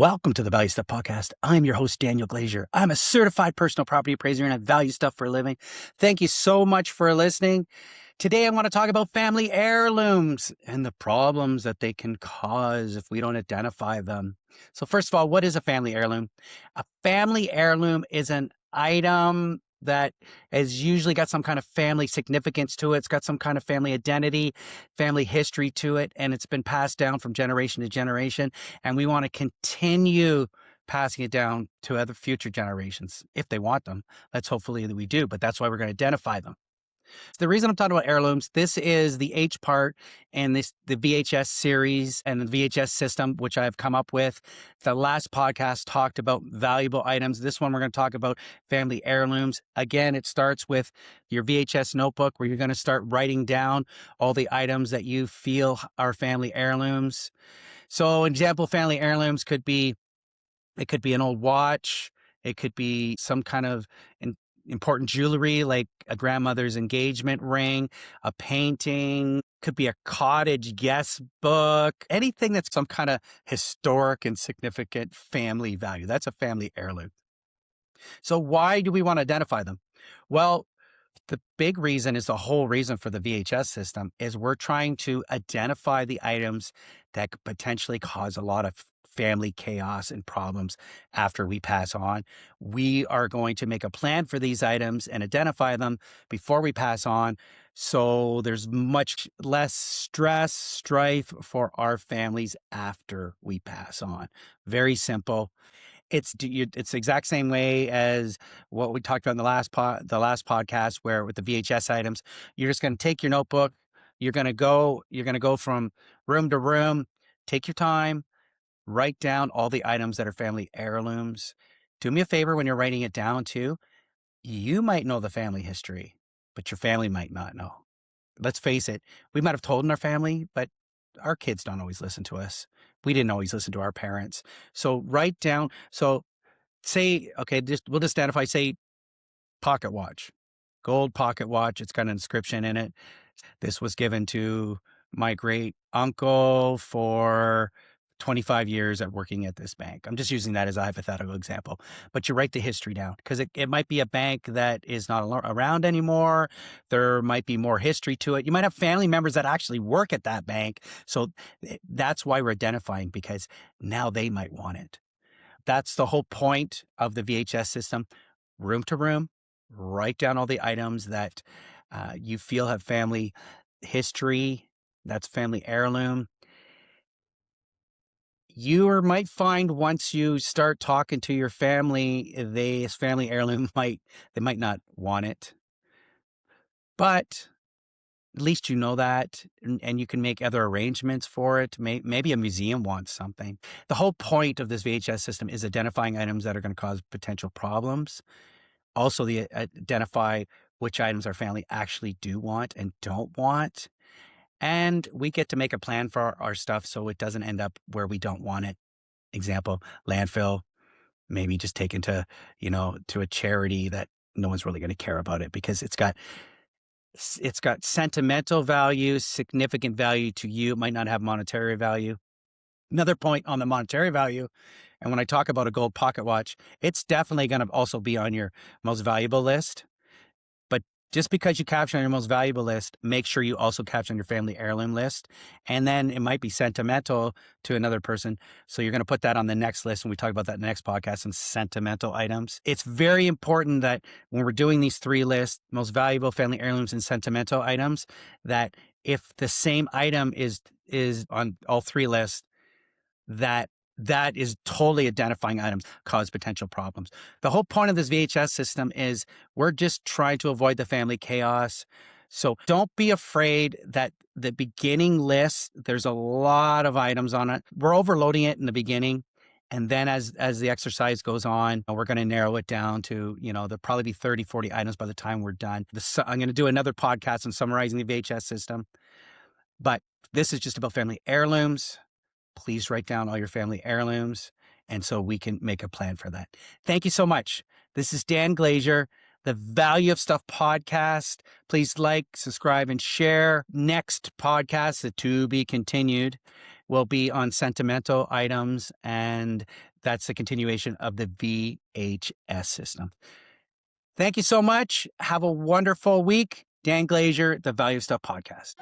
Welcome to the Value Stuff Podcast. I'm your host, Daniel Glazier. I'm a certified personal property appraiser and I value stuff for a living. Thank you so much for listening. Today, I want to talk about family heirlooms and the problems that they can cause if we don't identify them. So first of all, what is a family heirloom? A family heirloom is an item that has usually got some kind of family significance to it. It's got some kind of family identity, family history to it, and it's been passed down from generation to generation. And we want to continue passing it down to other future generations if they want them. That's hopefully that we do, but that's why we're going to identify them. The reason I'm talking about heirlooms, this is the H part in the VHS series and the VHS system, which I've come up with. The last podcast talked about valuable items. This one, we're going to talk about family heirlooms. Again, it starts with your VHS notebook where you're going to start writing down all the items that you feel are family heirlooms. So an example, family heirlooms could be, it could be an old watch. It could be some kind of important jewelry like a grandmother's engagement ring, a painting, could be a cottage guest book, anything that's some kind of historic and significant family value. That's a family heirloom. So why do we want to identify them? Well, the big reason is the whole reason for the VHS system is we're trying to identify the items that could potentially cause a lot of family chaos and problems after we pass on. We are going to make a plan for these items and identify them before we pass on. So there's much less stress, strife for our families after we pass on. Very simple. It's the exact same way as what we talked about in the last podcast, where with the VHS items, you're just going to take your notebook, you're going to go from room to room, take your time, write down all the items that are family heirlooms. Do me a favor when you're writing it down too. You might know the family history, but your family might not know. Let's face it, we might have told in our family, but our kids don't always listen to us. We didn't always listen to our parents. So write down. So say, okay, we'll just identify, say, pocket watch, gold pocket watch. It's got an inscription in it. This was given to my great uncle for 25 years at working at this bank. I'm just using that as a hypothetical example, but you write the history down because it might be a bank that is not around anymore. There might be more history to it. You might have family members that actually work at that bank. So that's why we're identifying, because now they might want it. That's the whole point of the VHS system. Room to room, write down all the items that you feel have family history. That's family heirloom. You might find once you start talking to your family, this family heirloom they might not want it. But at least you know that, and you can make other arrangements for it. Maybe a museum wants something. The whole point of this VHS system is identifying items that are going to cause potential problems. Also, identify which items our family actually do want and don't want. And we get to make a plan for our stuff so it doesn't end up where we don't want it. Example, landfill, maybe just taken to a charity that no one's really going to care about it because it's got sentimental value, significant value to you. It might not have monetary value. Another point on the monetary value, and when I talk about a gold pocket watch, it's definitely going to also be on your most valuable list. But just because you capture on your most valuable list, make sure you also capture on your family heirloom list. And then it might be sentimental to another person. So you're going to put that on the next list. And we talk about that in the next podcast on sentimental items. It's very important that when we're doing these three lists, most valuable, family heirlooms, and sentimental items, that if the same item is on all three lists, that is totally identifying items cause potential problems. The whole point of this VHS system is we're just trying to avoid the family chaos. So don't be afraid that the beginning list, there's a lot of items on it. We're overloading it in the beginning. And then as the exercise goes on, we're going to narrow it down to, there'll probably be 30, 40 items by the time we're done. I'm going to do another podcast on summarizing the VHS system. But this is just about family heirlooms. Please write down all your family heirlooms, and so we can make a plan for that. Thank you so much. This is Dan Glazier, the Value of Stuff podcast. Please like, subscribe, and share. Next podcast, the to be continued, will be on sentimental items and that's the continuation of the VHS system. Thank you so much. Have a wonderful week. Dan Glazier, the Value Stuff Podcast.